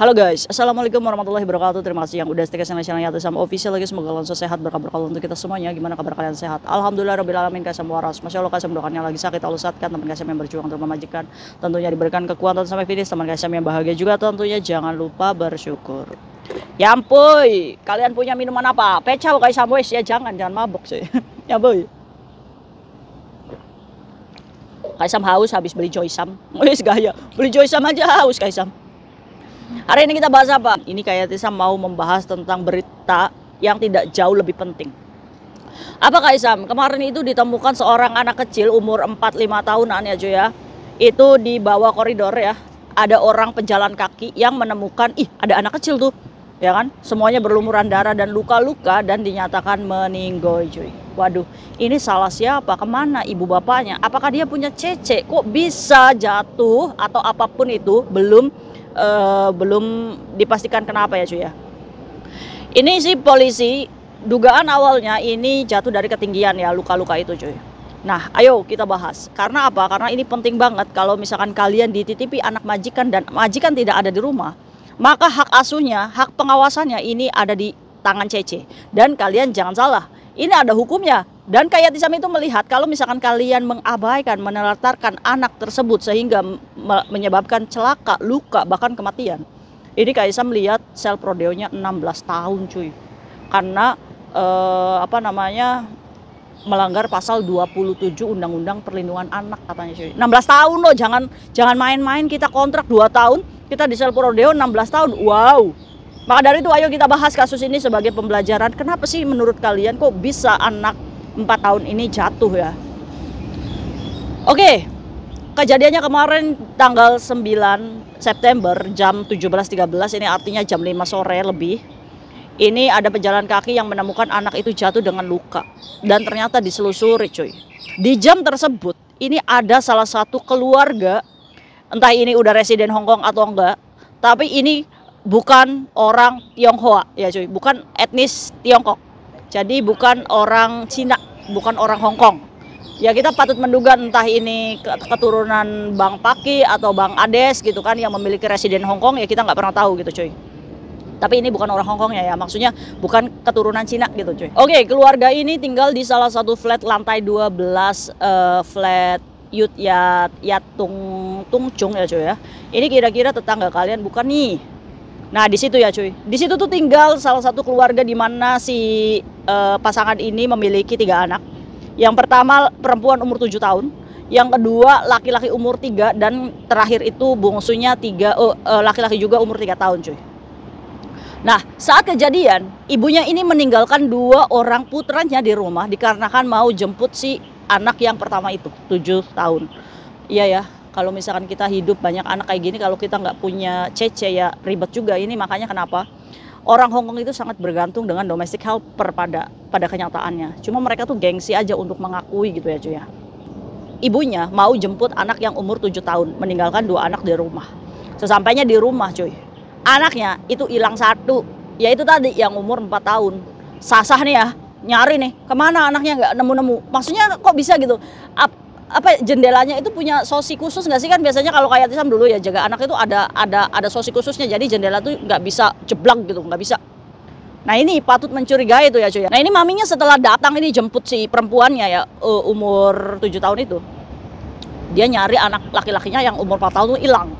Halo guys, assalamualaikum warahmatullahi wabarakatuh. Terima kasih yang udah stay channel Yatu Sama Official lagi. Semoga kalian sehat, berkah untuk kita semuanya. Gimana kabar kalian, sehat? Alhamdulillah rabbil alamin. Kasih waras. Masya Allah, kasih mendoakannya lagi sakit Allah sehatkan. Teman kasih yang berjuang untuk memajikan, tentunya diberikan kekuatan sampai finish. Teman kasih yang bahagia juga, tentunya jangan lupa bersyukur. Ya ampun, kalian punya minuman apa? Pecah kayak sambois ya, jangan mabuk sih. Ya boy. Kaisam haus habis beli Joysam. Wis gaya, beli Joysam aja haus Kaisam. Hari ini kita bahas apa? Ini kayak Tisam mau membahas tentang berita yang tidak jauh lebih penting. Apa Kaisam? Kemarin itu ditemukan seorang anak kecil umur 4-5 tahunan ya cuy ya. Itu di bawah koridor ya. Ada orang pejalan kaki yang menemukan, ada anak kecil tuh. Ya kan? Semuanya berlumuran darah dan luka-luka dan dinyatakan meninggal cuy. Waduh, ini salah siapa? Kemana ibu bapaknya? Apakah dia punya cece? Kok bisa jatuh atau apapun itu? Belum dipastikan kenapa ya cuy ya. Ini sih polisi dugaan awalnya ini jatuh dari ketinggian ya, luka-luka itu cuy. Nah ayo kita bahas. Karena apa? Karena ini penting banget. Kalau misalkan kalian dititipi anak majikan dan majikan tidak ada di rumah, maka hak asuhnya, hak pengawasannya ini ada di tangan Cece. Dan kalian jangan salah, ini ada hukumnya. Dan kayak Tisam itu melihat kalau misalkan kalian mengabaikan, menelantarkan anak tersebut sehingga menyebabkan celaka, luka, bahkan kematian. Ini kayak Tisam melihat sel prodeonya 16 tahun cuy. Karena melanggar pasal 27 Undang-Undang Perlindungan Anak katanya cuy. 16 tahun loh, jangan main-main, kita kontrak 2 tahun, kita di sel prodeo 16 tahun. Wow. Maka dari itu ayo kita bahas kasus ini sebagai pembelajaran. Kenapa sih menurut kalian kok bisa anak 4 tahun ini jatuh ya? Oke, kejadiannya kemarin tanggal 9 September jam 17.13, ini artinya jam 5 sore lebih. Ini ada pejalan kaki yang menemukan anak itu jatuh dengan luka. Dan ternyata diselusuri cuy. Di jam tersebut ini ada salah satu keluarga, entah ini udah residen Hong Kong atau enggak, tapi ini bukan orang Tionghoa ya cuy, bukan etnis Tiongkok. Jadi bukan orang Cina, bukan orang Hong Kong. Ya kita patut menduga entah ini keturunan Bang Paki atau Bang Ades gitu kan yang memiliki residen Hong Kong, ya kita nggak pernah tahu gitu cuy. Tapi ini bukan orang Hong Kong ya, maksudnya bukan keturunan Cina gitu cuy. Oke, keluarga ini tinggal di salah satu flat lantai 12, flat Yat Tung Chung ya cuy ya. Ini kira-kira tetangga kalian bukan nih? Nah di situ ya cuy, di situ tuh tinggal salah satu keluarga di mana si pasangan ini memiliki 3 anak. Yang pertama perempuan umur 7 tahun, yang kedua laki-laki umur 3, dan terakhir itu bungsunya laki-laki juga umur 3 tahun cuy. Nah saat kejadian ibunya ini meninggalkan 2 orang putranya di rumah dikarenakan mau jemput si anak yang pertama itu 7 tahun. Iya ya. Kalau misalkan kita hidup banyak anak kayak gini, kalau kita nggak punya cece ya ribet juga. Ini makanya kenapa orang Hong Kong itu sangat bergantung dengan domestic helper pada kenyataannya. Cuma mereka tuh gengsi aja untuk mengakui gitu ya cuy ya. Ibunya mau jemput anak yang umur 7 tahun, meninggalkan 2 anak di rumah. Sesampainya di rumah cuy, anaknya itu hilang 1, yaitu tadi yang umur 4 tahun. Sasah nih ya, nyari nih kemana anaknya, nggak nemu-nemu. Maksudnya kok bisa gitu? Apa jendelanya itu punya sosi khusus nggak sih? Kan biasanya kalau kayak Tisam dulu ya jaga anak itu ada sosi khususnya, jadi jendela tuh nggak bisa jeblak gitu, nggak bisa. Nah ini patut mencurigai itu ya cuy. Nah ini maminya setelah datang ini jemput si perempuannya ya, umur 7 tahun itu, dia nyari anak laki-lakinya yang umur 4 tahun itu hilang.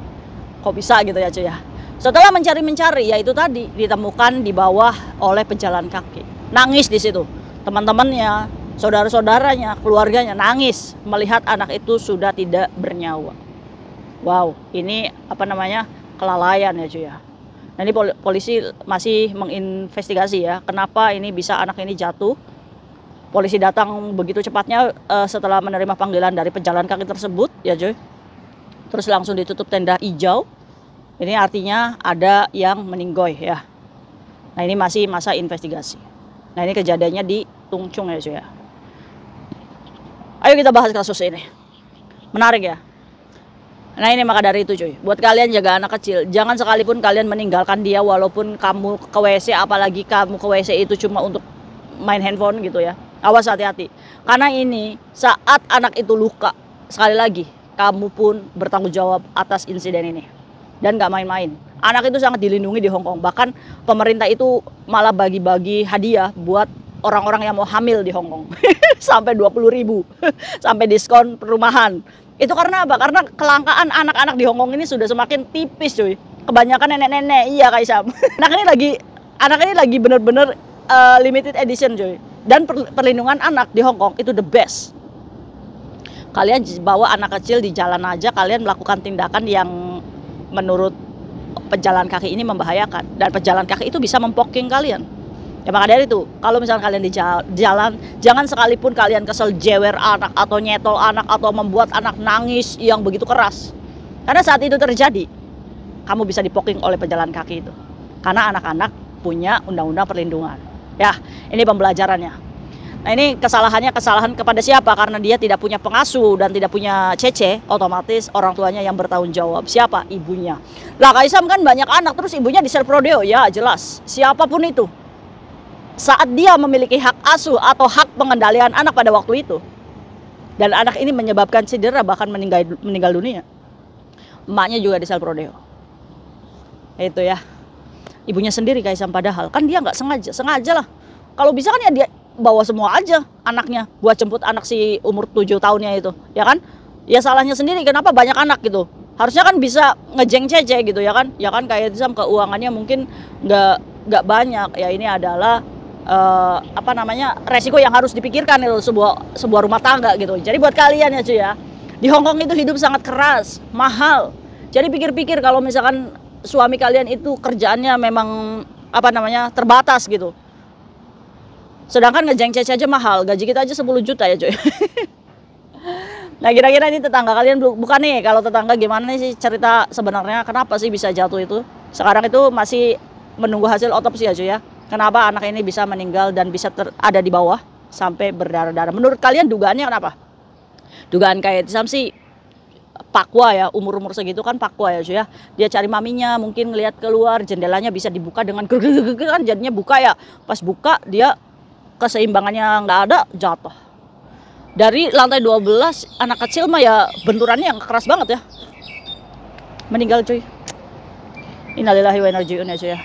Kok bisa gitu ya cuy ya. Setelah mencari ya itu tadi ditemukan di bawah oleh pejalan kaki. Nangis di situ teman-temannya, saudara-saudaranya, keluarganya nangis melihat anak itu sudah tidak bernyawa. Wow, ini kelalaian ya cuy ya. Nah ini polisi masih menginvestigasi ya, kenapa ini bisa anak ini jatuh. Polisi datang begitu cepatnya setelah menerima panggilan dari pejalan kaki tersebut ya cuy. Terus langsung ditutup tenda hijau. Ini artinya ada yang meninggoy ya. Nah ini masih masa investigasi. Nah ini kejadiannya di Tung Chung ya cuy ya. Ayo kita bahas kasus ini. Menarik ya. Nah ini maka dari itu cuy, buat kalian jaga anak kecil, jangan sekalipun kalian meninggalkan dia walaupun kamu ke WC, apalagi kamu ke WC itu cuma untuk main handphone gitu ya. Awas, hati-hati. Karena ini saat anak itu luka, sekali lagi kamu pun bertanggung jawab atas insiden ini. Dan gak main-main. Anak itu sangat dilindungi di Hong Kong. Bahkan pemerintah itu malah bagi-bagi hadiah buat orang-orang yang mau hamil di Hong Kong. Sampai 20.000. Sampai diskon perumahan. Itu karena apa? Karena kelangkaan anak-anak di Hong Kong ini sudah semakin tipis, cuy. Kebanyakan nenek-nenek. Iya, Kak Isam. Anak ini lagi bener-bener limited edition, cuy. Dan perlindungan anak di Hong Kong itu the best. Kalian bawa anak kecil di jalan aja, kalian melakukan tindakan yang menurut pejalan kaki ini membahayakan, dan pejalan kaki itu bisa mempoking kalian. Ya maka dari itu, kalau misalnya kalian di jalan, jangan sekalipun kalian kesel jewer anak atau nyetol anak atau membuat anak nangis yang begitu keras. Karena saat itu terjadi, kamu bisa dipoking oleh pejalan kaki itu. Karena anak-anak punya undang-undang perlindungan. Ya, ini pembelajarannya. Nah ini kesalahan kepada siapa? Karena dia tidak punya pengasuh dan tidak punya cece, otomatis orang tuanya yang bertanggung jawab. Siapa? Ibunya. Lah Kak Isam kan banyak anak, terus ibunya di self rodeo. Ya jelas, siapapun itu, saat dia memiliki hak asuh atau hak pengendalian anak pada waktu itu, dan anak ini menyebabkan cedera bahkan meninggal dunia, emaknya juga di self rodeo. Itu ya, ibunya sendiri Kak Isam, padahal kan dia nggak sengaja lah. Kalau bisa kan ya dia bawa semua aja anaknya buat jemput anak si umur 7 tahunnya itu, ya kan? Ya salahnya sendiri, kenapa banyak anak gitu? Harusnya kan bisa ngejeng cece gitu ya kan? Ya kan kayak Isam keuangannya mungkin nggak banyak. Ya ini adalah resiko yang harus dipikirkan itu sebuah rumah tangga gitu. Jadi buat kalian ya cuy ya, di Hong Kong itu hidup sangat keras, mahal. Jadi pikir-pikir kalau misalkan suami kalian itu kerjaannya memang terbatas gitu. Sedangkan ngejeng cece aja mahal, gaji kita aja 10 juta ya cuy. Nah kira-kira ini tetangga kalian bukan nih, kalau tetangga gimana nih sih cerita sebenarnya kenapa sih bisa jatuh itu? Sekarang itu masih menunggu hasil otopsi ya cuy ya. Kenapa anak ini bisa meninggal dan bisa ada di bawah sampai berdarah-darah? Menurut kalian dugaannya kenapa? Dugaan kayak Isam sih pakwa ya, umur-umur segitu kan pakwa ya cuy ya. Dia cari maminya, mungkin ngelihat keluar, jendelanya bisa dibuka dengan kan jadinya buka ya. Pas buka dia keseimbangannya nggak ada, jatuh. Dari lantai 12, anak kecil mah ya benturannya yang keras banget ya. Meninggal cuy. Innalillahi wa inna ilaihi raji'un ya cuy ya.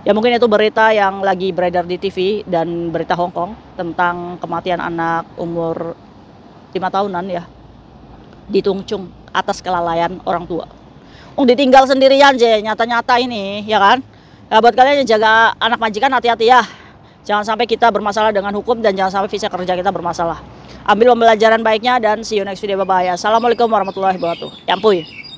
Ya mungkin itu berita yang lagi beredar di TV dan berita Hong Kong tentang kematian anak umur 5 tahunan ya. Di Tung Chung atas kelalaian orang tua. Ditinggal sendirian aja nyata-nyata ini ya kan. Ya, buat kalian yang jaga anak majikan hati-hati ya. Jangan sampai kita bermasalah dengan hukum dan jangan sampai visa kerja kita bermasalah. Ambil pembelajaran baiknya dan see you next video. Bye bye. Assalamualaikum warahmatullahi wabarakatuh. Yampuy.